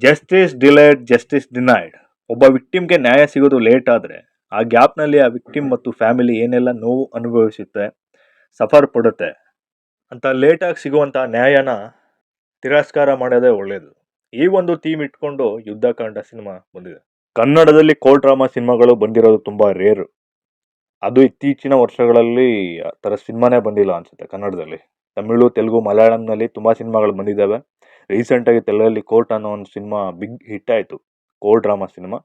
Justice delayed justice denied. ಒಬ್ಬ ವಿಕ್ಟಿಮ್ಗೆ ನ್ಯಾಯ ಸಿಗೋದು ಲೇಟ್ ಆದರೆ ಆ ಗ್ಯಾಪ್ನಲ್ಲಿ ಆ ವಿಕ್ಟಿಮ್ ಮತ್ತು ಫ್ಯಾಮಿಲಿ ಏನೆಲ್ಲ ನೋವು ಅನುಭವಿಸುತ್ತೆ, ಸಫರ್ ಪಡುತ್ತೆ ಅಂತ ಲೇಟಾಗಿ ಸಿಗುವಂಥ ನ್ಯಾಯನ ತಿರಸ್ಕಾರ ಮಾಡೋದೇ ಒಳ್ಳೆಯದು. ಈ ಒಂದು ಥೀಮ್ ಇಟ್ಕೊಂಡು ಯುದ್ಧಕಾಂಡ ಸಿನಿಮಾ ಬಂದಿದೆ. ಕನ್ನಡದಲ್ಲಿ ಕೋರ್ಟ್ ಡ್ರಾಮಾ ಸಿನಿಮಾಗಳು ಬಂದಿರೋದು ತುಂಬ ರೇರು. ಅದು ಇತ್ತೀಚಿನ ವರ್ಷಗಳಲ್ಲಿ ಆ ಥರ ಸಿನಿಮಾನೇ ಬಂದಿಲ್ಲ ಅನ್ಸುತ್ತೆ ಕನ್ನಡದಲ್ಲಿ. ತಮಿಳು, ತೆಲುಗು, ಮಲಯಾಳಂನಲ್ಲಿ ತುಂಬ ಸಿನಿಮಾಗಳು ಬಂದಿದ್ದಾವೆ. ರೀಸೆಂಟಾಗಿ ತೆಲುಗಲ್ಲಿ ಕೋರ್ಟ್ ಅನ್ನೋ ಒಂದು ಸಿನಿಮಾ ಬಿಗ್ ಹಿಟ್ ಆಯಿತು, ಕೋರ್ಟ್ ಡ್ರಾಮಾ ಸಿನಿಮಾ.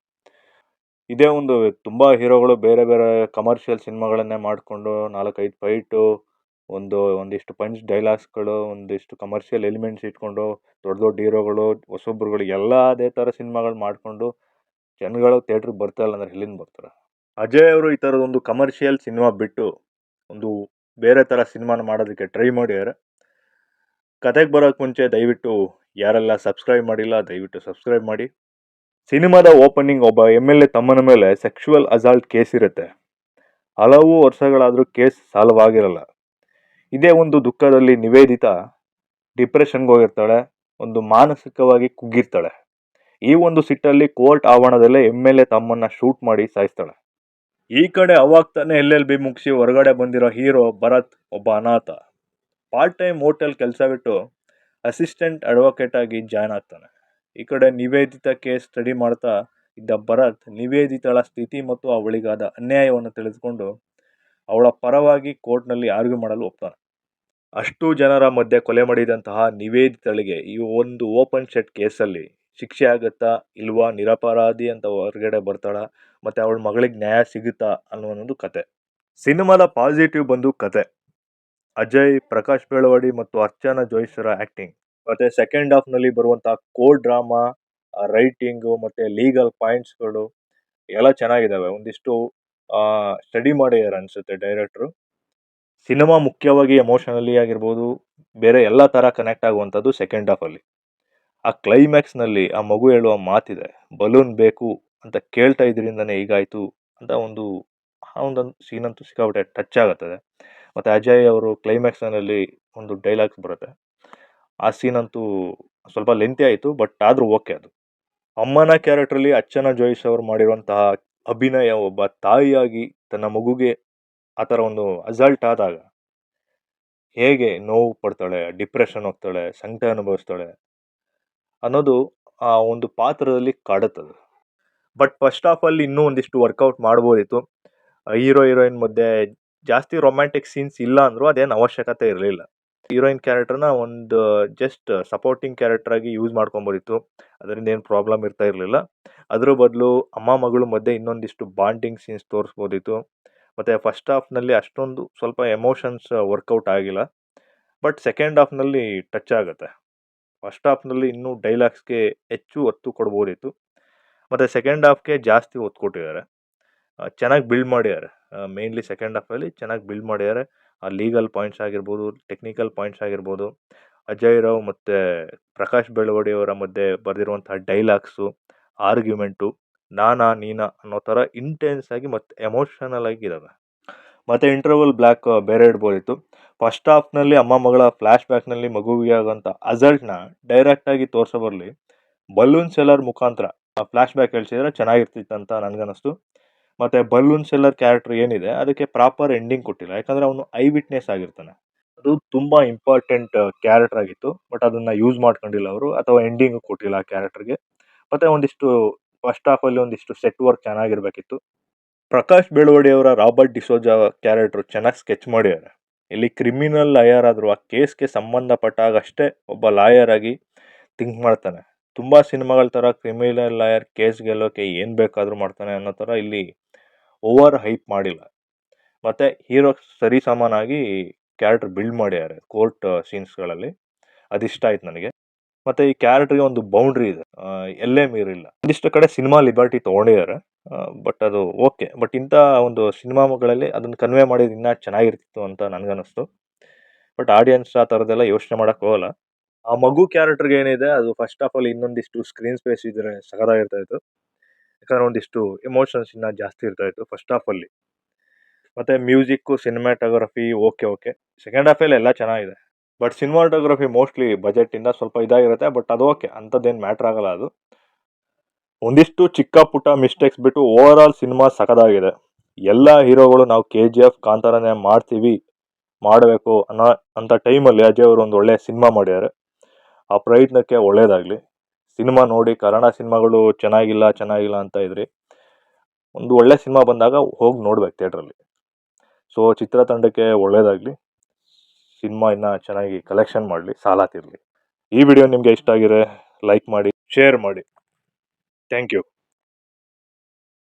ಇದೇ ಒಂದು ತುಂಬ ಹೀರೋಗಳು ಬೇರೆ ಬೇರೆ ಕಮರ್ಷಿಯಲ್ ಸಿನಿಮಾಗಳನ್ನೇ ಮಾಡಿಕೊಂಡು 4-5 ಫೈಟು, ಒಂದಿಷ್ಟು ಪಂಚ್ ಡೈಲಾಗ್ಸ್ಗಳು, ಒಂದಿಷ್ಟು ಕಮರ್ಷಿಯಲ್ ಎಲಿಮೆಂಟ್ಸ್ ಇಟ್ಕೊಂಡು ದೊಡ್ಡ ದೊಡ್ಡ ಹೀರೋಗಳು, ಹೊಸೊಬ್ಬರುಗಳು ಎಲ್ಲ ಅದೇ ಥರ ಸಿನಿಮಾಗಳು ಮಾಡಿಕೊಂಡು ಜನಗಳು ಥಿಯೇಟ್ರಿಗೆ ಬರ್ತಾ ಇಲ್ಲ ಅಂದರೆ ಎಲ್ಲಿಂದ ಬರ್ತಾರೆ? ಅಜಯ್ ಅವರು ಈ ಥರದೊಂದು ಕಮರ್ಷಿಯಲ್ ಸಿನಿಮಾ ಬಿಟ್ಟು ಒಂದು ಬೇರೆ ಥರ ಸಿನಿಮಾನ ಮಾಡೋದಕ್ಕೆ ಟ್ರೈ ಮಾಡಿದ್ದಾರೆ. ಕತೆಗೆ ಬರೋಕ್ಕೆ ಮುಂಚೆ ದಯವಿಟ್ಟು ಯಾರೆಲ್ಲ ಸಬ್ಸ್ಕ್ರೈಬ್ ಮಾಡಿಲ್ಲ ದಯವಿಟ್ಟು ಸಬ್ಸ್ಕ್ರೈಬ್ ಮಾಡಿ. ಸಿನಿಮಾದ ಓಪನಿಂಗ್ ಒಬ್ಬ MLA ತಮ್ಮನ ಮೇಲೆ ಸೆಕ್ಷುವಲ್ ಅಸಾಲ್ಟ್ ಕೇಸ್ ಇರುತ್ತೆ. ಹಲವು ವರ್ಷಗಳಾದರೂ ಕೇಸ್ ಸಾಲ್ವ್ ಆಗಿರಲ್ಲ. ಇದೇ ಒಂದು ದುಃಖದಲ್ಲಿ ನಿವೇದಿತಾ ಡಿಪ್ರೆಷನ್ಗೆ ಹೋಗಿರ್ತಾಳೆ, ಒಂದು ಮಾನಸಿಕವಾಗಿ ಕುಗ್ಗಿರ್ತಾಳೆ. ಈ ಒಂದು ಸಿಟ್ಟಲ್ಲಿ ಕೋರ್ಟ್ ಆವರಣದಲ್ಲೇ MLA ತಮ್ಮನ್ನ ಶೂಟ್ ಮಾಡಿ ಸಾಯಿಸ್ತಾಳೆ. ಈ ಕಡೆ ಅವಾಗ್ತಾನೆ LLB ಮುಗಿಸಿ ಹೊರಗಡೆ ಬಂದಿರೋ ಹೀರೋ ಭರತ್ ಒಬ್ಬ ಅನಾಥ. ಪಾರ್ಟ್ ಟೈಮ್ ಹೋಟೆಲ್ ಕೆಲಸ ಬಿಟ್ಟು ಅಸಿಸ್ಟೆಂಟ್ ಅಡ್ವೊಕೇಟ್ ಆಗಿ ಜಾಯ್ನ್ ಆಗ್ತಾನೆ. ಈ ಕಡೆ ನಿವೇದಿತಾ ಕೇಸ್ ಸ್ಟಡಿ ಮಾಡ್ತಾ ಇದ್ದ ಭರತ್ ನಿವೇದಿತಾಳ ಸ್ಥಿತಿ ಮತ್ತು ಅವಳಿಗಾದ ಅನ್ಯಾಯವನ್ನು ತಿಳಿದುಕೊಂಡು ಅವಳ ಪರವಾಗಿ ಕೋರ್ಟ್ನಲ್ಲಿ ಆರ್ಗ್ಯೂ ಮಾಡಲು ಒಪ್ತಾನೆ. ಅಷ್ಟು ಜನರ ಮಧ್ಯೆ ಕೊಲೆ ಮಾಡಿದಂತಹ ನಿವೇದಿತಳಿಗೆ ಈ ಒಂದು ಓಪನ್ ಶೆಟ್ ಕೇಸಲ್ಲಿ ಶಿಕ್ಷೆ ಆಗುತ್ತಾ ಇಲ್ವಾ, ನಿರಪರಾಧಿ ಅಂತ ಹೊರಗಡೆ ಬರ್ತಾಳ, ಮತ್ತು ಅವಳ ಮಗಳಿಗೆ ನ್ಯಾಯ ಸಿಗುತ್ತಾ ಅನ್ನೋ ಕತೆ. ಸಿನಿಮಾದ ಪಾಸಿಟಿವ್ ಬಂದು ಕತೆ, ಅಜಯ್, ಪ್ರಕಾಶ್ ಬೆಳವಡಿ ಮತ್ತು ಅರ್ಚನಾ ಜೋಯಿಸರ ಆ್ಯಕ್ಟಿಂಗ್, ಮತ್ತು ಸೆಕೆಂಡ್ ಹಾಫ್ನಲ್ಲಿ ಬರುವಂಥ ಕೋರ್ಟ್ ಡ್ರಾಮಾ, ರೈಟಿಂಗು ಮತ್ತು ಲೀಗಲ್ ಪಾಯಿಂಟ್ಸ್ಗಳು ಎಲ್ಲ ಚೆನ್ನಾಗಿದ್ದಾವೆ. ಒಂದಿಷ್ಟು ಸ್ಟಡಿ ಮಾಡಿದ್ದಾರೆ ಅನಿಸುತ್ತೆ ಡೈರೆಕ್ಟ್ರು. ಸಿನಿಮಾ ಮುಖ್ಯವಾಗಿ ಎಮೋಷನಲಿ ಆಗಿರ್ಬೋದು, ಬೇರೆ ಎಲ್ಲ ಥರ ಕನೆಕ್ಟ್ ಆಗುವಂಥದ್ದು ಸೆಕೆಂಡ್ ಹಾಫಲ್ಲಿ. ಆ ಕ್ಲೈಮ್ಯಾಕ್ಸ್ನಲ್ಲಿ ಆ ಮಗು ಹೇಳುವ ಮಾತಿದೆ, ಬಲೂನ್ ಬೇಕು ಅಂತ ಕೇಳ್ತಾ ಇದ್ರಿಂದನೇ ಹೀಗಾಯಿತು ಅಂತ ಆ ಒಂದೊಂದು ಸೀನಂತೂ ಸಿಕ್ಕಾಬಿಟ್ಟೆ ಟಚ್ ಆಗುತ್ತದೆ. ಮತ್ತು ಅಜಯ್ ಅವರು ಕ್ಲೈಮ್ಯಾಕ್ಸ್ನಲ್ಲಿ ಒಂದು ಡೈಲಾಗ್ಸ್ ಬರುತ್ತೆ, ಆ ಸೀನಂತೂ ಸ್ವಲ್ಪ ಲೆಂತಿ ಆಯಿತು, ಬಟ್ ಆದರೂ ಓಕೆ. ಅದು ಅಮ್ಮನ ಕ್ಯಾರೆಕ್ಟ್ರಲ್ಲಿ ಅರ್ಚನಾ ಜೋಯಿಸ್ ಅವರು ಮಾಡಿರುವಂತಹ ಅಭಿನಯ, ಒಬ್ಬ ತಾಯಿಯಾಗಿ ತನ್ನ ಮಗುಗೆ ಆ ಥರ ಒಂದು ಅಸಲ್ಟ್ ಆದಾಗ ಹೇಗೆ ನೋವು ಪಡ್ತಾಳೆ, ಡಿಪ್ರೆಷನ್ ಹೋಗ್ತಾಳೆ, ಸಂಕಟ ಅನುಭವಿಸ್ತಾಳೆ ಅನ್ನೋದು ಆ ಒಂದು ಪಾತ್ರದಲ್ಲಿ ಕಾಡುತ್ತದೆ. ಬಟ್ ಫಸ್ಟ್ ಹಾಫಲ್ಲಿ ಇನ್ನೂ ಒಂದಿಷ್ಟು ವರ್ಕೌಟ್ ಮಾಡ್ಬೋದಿತ್ತು. ಹೀರೋ ಹೀರೋಯಿನ್ ಮಧ್ಯೆ ಜಾಸ್ತಿ ರೊಮ್ಯಾಂಟಿಕ್ ಸೀನ್ಸ್ ಇಲ್ಲ ಅಂದರೂ ಅದೇನು ಅವಶ್ಯಕತೆ ಇರಲಿಲ್ಲ. ಹೀರೋಯಿನ್ ಕ್ಯಾರೆಕ್ಟರ್ನ ಒಂದು ಜಸ್ಟ್ ಸಪೋರ್ಟಿಂಗ್ ಕ್ಯಾರೆಕ್ಟರ್ ಆಗಿ ಯೂಸ್ ಮಾಡ್ಕೊಬೋದಿತ್ತು, ಅದರಿಂದ ಏನು ಪ್ರಾಬ್ಲಮ್ ಇರ್ತಾ ಇರಲಿಲ್ಲ. ಅದ್ರ ಬದಲು ಅಮ್ಮ ಮಗಳು ಮಧ್ಯೆ ಇನ್ನೊಂದಿಷ್ಟು ಬಾಂಡಿಂಗ್ ಸೀನ್ಸ್ ತೋರಿಸ್ಬೋದಿತ್ತು. ಮತ್ತು ಫಸ್ಟ್ ಹಾಫ್ನಲ್ಲಿ ಅಷ್ಟೊಂದು ಸ್ವಲ್ಪ ಎಮೋಷನ್ಸ್ ವರ್ಕೌಟ್ ಆಗಿಲ್ಲ, ಬಟ್ ಸೆಕೆಂಡ್ ಹಾಫ್ನಲ್ಲಿ ಟಚ್ ಆಗುತ್ತೆ. ಫಸ್ಟ್ ಹಾಫ್ನಲ್ಲಿ ಇನ್ನೂ ಡೈಲಾಗ್ಸ್ಗೆ ಹೆಚ್ಚು ಒತ್ತು ಕೊಡ್ಬೋದಿತ್ತು, ಮತ್ತು ಸೆಕೆಂಡ್ ಹಾಫ್ಗೆ ಜಾಸ್ತಿ ಒತ್ತು ಕೊಟ್ಟಿದ್ದಾರೆ. ಚೆನ್ನಾಗಿ ಬಿಲ್ಡ್ ಮಾಡಿದ್ದಾರೆ. ಮೇಯ್ನ್ಲಿ ಸೆಕೆಂಡ್ ಹಾಫಲ್ಲಿ ಚೆನ್ನಾಗಿ ಬಿಲ್ಡ್ ಮಾಡಿದ್ದಾರೆ. ಆ ಲೀಗಲ್ ಪಾಯಿಂಟ್ಸ್ ಆಗಿರ್ಬೋದು, ಟೆಕ್ನಿಕಲ್ ಪಾಯಿಂಟ್ಸ್ ಆಗಿರ್ಬೋದು, ಅಜಯ್ ರಾವ್ ಮತ್ತು ಪ್ರಕಾಶ್ ಬೆಳವಡಿ ಅವರ ಮಧ್ಯೆ ಬರೆದಿರುವಂತಹ ಡೈಲಾಗ್ಸು, ಆರ್ಗ್ಯುಮೆಂಟು, ನಾನಾ ನೀನಾ ಅನ್ನೋ ಥರ ಇಂಟೆನ್ಸ್ ಆಗಿ ಮತ್ತು ಎಮೋಷನಲ್ ಆಗಿದ್ದಾವೆ. ಮತ್ತು ಇಂಟರ್ವಲ್ ಬ್ಲ್ಯಾಕ್ ಬೇರೆ ಇಡ್ಬೋದಿತ್ತು. ಫಸ್ಟ್ ಹಾಫ್ನಲ್ಲಿ ಅಮ್ಮ ಮಗಳ ಫ್ಲ್ಯಾಶ್ ಬ್ಯಾಕ್ನಲ್ಲಿ ಮಗುವಿಗೆ ಆಗೋಂಥ ಅಸಲ್ಟ್ನ ಡೈರೆಕ್ಟಾಗಿ ತೋರಿಸೋ ಬರಲಿ ಬಲೂನ್ ಸೆಲ್ಲರ್ ಮುಖಾಂತರ ಆ ಫ್ಲ್ಯಾಶ್ ಬ್ಯಾಕ್ ಹೇಳ್ಸಿದ್ರೆ ಚೆನ್ನಾಗಿರ್ತಿತ್ತು ಅಂತ ನನಗನ್ನಿಸ್ತು. ಮತ್ತು ಬಲೂನ್ ಸೆಲ್ಲರ್ ಕ್ಯಾರೆಕ್ಟರ್ ಏನಿದೆ ಅದಕ್ಕೆ ಪ್ರಾಪರ್ ಎಂಡಿಂಗ್ ಕೊಟ್ಟಿಲ್ಲ, ಯಾಕಂದರೆ ಅವನು ಐ ವಿಟ್ನೆಸ್ ಆಗಿರ್ತಾನೆ. ಅದು ತುಂಬ ಇಂಪಾರ್ಟೆಂಟ್ ಕ್ಯಾರೆಕ್ಟರ್ ಆಗಿತ್ತು, ಬಟ್ ಅದನ್ನು ಯೂಸ್ ಮಾಡ್ಕೊಂಡಿಲ್ಲ ಅವರು, ಅಥವಾ ಎಂಡಿಂಗ್ ಕೊಟ್ಟಿಲ್ಲ ಆ ಕ್ಯಾರೆಕ್ಟರ್ಗೆ. ಮತ್ತು ಒಂದಿಷ್ಟು ಫಸ್ಟ್ ಹಾಫಲ್ಲಿ ಒಂದಿಷ್ಟು ಸೆಟ್ ವರ್ಕ್ ಚೆನ್ನಾಗಿರಬೇಕಿತ್ತು. ಪ್ರಕಾಶ್ ಬೆಳವಡಿ ಅವರ ರಾಬರ್ಟ್ ಡಿಸೋಜಾ ಕ್ಯಾರೆಕ್ಟರ್ ಚೆನ್ನಾಗಿ ಸ್ಕೆಚ್ ಮಾಡಿದ್ದಾರೆ. ಇಲ್ಲಿ ಕ್ರಿಮಿನಲ್ ಲಾಯರ್ ಆದರೂ ಆ ಕೇಸ್ಗೆ ಸಂಬಂಧಪಟ್ಟಾಗಷ್ಟೇ ಒಬ್ಬ ಲಾಯರ್ ಆಗಿ ಥಿಂಕ್ ಮಾಡ್ತಾನೆ. ತುಂಬ ಸಿನಿಮಾಗಳ ಥರ ಕ್ರಿಮಿನಲ್ ಲಾಯರ್ ಕೇಸ್ ಗೆಲ್ಲೋಕೆ ಏನು ಬೇಕಾದರೂ ಮಾಡ್ತಾನೆ ಅನ್ನೋ ಥರ ಇಲ್ಲಿ ಓವರ್ ಹೈಪ್ ಮಾಡಿಲ್ಲ. ಮತ್ತು ಹೀರೋ ಸರಿಸಮಾನಾಗಿ ಕ್ಯಾರೆಕ್ಟರ್ ಬಿಲ್ಡ್ ಮಾಡಿದ್ದಾರೆ ಕೋರ್ಟ್ ಸೀನ್ಸ್ಗಳಲ್ಲಿ, ಅದಿಷ್ಟ ಆಯ್ತು ನನಗೆ. ಮತ್ತು ಈ ಕ್ಯಾರೆಕ್ಟರ್ಗೆ ಒಂದು ಬೌಂಡ್ರಿ ಇದೆ, ಎಲ್ಲೇ ಮೀರಿಲ್ಲ. ಒಂದಿಷ್ಟು ಕಡೆ ಸಿನಿಮಾ ಲಿಬರ್ಟಿ ತೊಗೊಂಡಿದ್ದಾರೆ, ಬಟ್ ಅದು ಓಕೆ. ಬಟ್ ಇಂಥ ಒಂದು ಸಿನಿಮಾಗಳಲ್ಲಿ ಅದನ್ನು ಕನ್ವೆ ಮಾಡಿದ್ರೆ ಇನ್ನೂ ಚೆನ್ನಾಗಿರ್ತಿತ್ತು ಅಂತ ನನಗನ್ನಿಸ್ತು. ಬಟ್ ಆಡಿಯನ್ಸ್ ಆ ಥರದ್ದೆಲ್ಲ ಯೋಚನೆ ಮಾಡೋಕ್ಕೆ ಹೋಗಲ್ಲ. ಆ ಮಗು ಕ್ಯಾರೆಕ್ಟರ್ಗೆ ಏನಿದೆ ಅದು ಫಸ್ಟ್ ಹಾಫಲ್ಲಿ ಇನ್ನೊಂದಿಷ್ಟು ಸ್ಕ್ರೀನ್ ಸ್ಪೇಸ್ ಇದ್ದರೆ ಸಖತ್ತಾಗಿರ್ತಾಯಿತ್ತು, ಯಾಕಂದರೆ ಒಂದಿಷ್ಟು ಎಮೋಷನ್ಸ್ ಇನ್ನೂ ಜಾಸ್ತಿ ಇರ್ತಾಯಿತ್ತು ಫಸ್ಟ್ ಹಾಫಲ್ಲಿ. ಮತ್ತು ಮ್ಯೂಸಿಕ್ಕು, ಸಿನಿಮಾಟೋಗ್ರಫಿ ಓಕೆ. ಸೆಕೆಂಡ್ ಹಾಫಲ್ಲಿ ಎಲ್ಲ ಚೆನ್ನಾಗಿದೆ. ಬಟ್ ಸಿನಿಮಾಟೋಗ್ರಫಿ ಮೋಸ್ಟ್ಲಿ ಬಜೆಟಿಂದ ಸ್ವಲ್ಪ ಇದಾಗಿರುತ್ತೆ, ಬಟ್ ಅದು ಓಕೆ, ಅಂಥದ್ದೇನು ಮ್ಯಾಟ್ರ್ ಆಗಲ್ಲ ಅದು. ಒಂದಿಷ್ಟು ಚಿಕ್ಕ ಪುಟ್ಟ ಮಿಸ್ಟೇಕ್ಸ್ ಬಿಟ್ಟು ಓವರ್ ಆಲ್ ಸಿನಿಮಾ ಸಖತ್ತಾಗಿದೆ. ಎಲ್ಲ ಹೀರೋಗಳು ನಾವು KGF ಕಾಂತಾರನೇ ಮಾಡ್ತೀವಿ, ಮಾಡಬೇಕು ಅಂತ ಟೈಮಲ್ಲಿ ಅಜಯ್ ಅವರು ಒಂದು ಒಳ್ಳೆ ಸಿನಿಮಾ ಮಾಡಿದ್ದಾರೆ. ಆ ಪ್ರಯತ್ನಕ್ಕೆ ಒಳ್ಳೇದಾಗಲಿ. ಸಿನಿಮಾ ನೋಡಿ, ಕನ್ನಡ ಸಿನಿಮಾಗಳು ಚೆನ್ನಾಗಿಲ್ಲ ಅಂತ ಇದ್ರಿ. ಒಂದು ಒಳ್ಳೆ ಸಿನಿಮಾ ಬಂದಾಗ ಹೋಗಿ ನೋಡ್ಬೇಕು ಥಿಯೇಟ್ರಲ್ಲಿ. ಸೊ ಚಿತ್ರತಂಡಕ್ಕೆ ಒಳ್ಳೇದಾಗಲಿ. ಸಿನಿಮಾ ಇನ್ನೂ ಚೆನ್ನಾಗಿ ಕಲೆಕ್ಷನ್ ಮಾಡಲಿ, ಸಾಲ ತೀರಲಿ. ಈ ವಿಡಿಯೋ ನಿಮಗೆ ಇಷ್ಟ ಆಗಿದ್ರೆ ಲೈಕ್ ಮಾಡಿ, ಶೇರ್ ಮಾಡಿ. Thank you.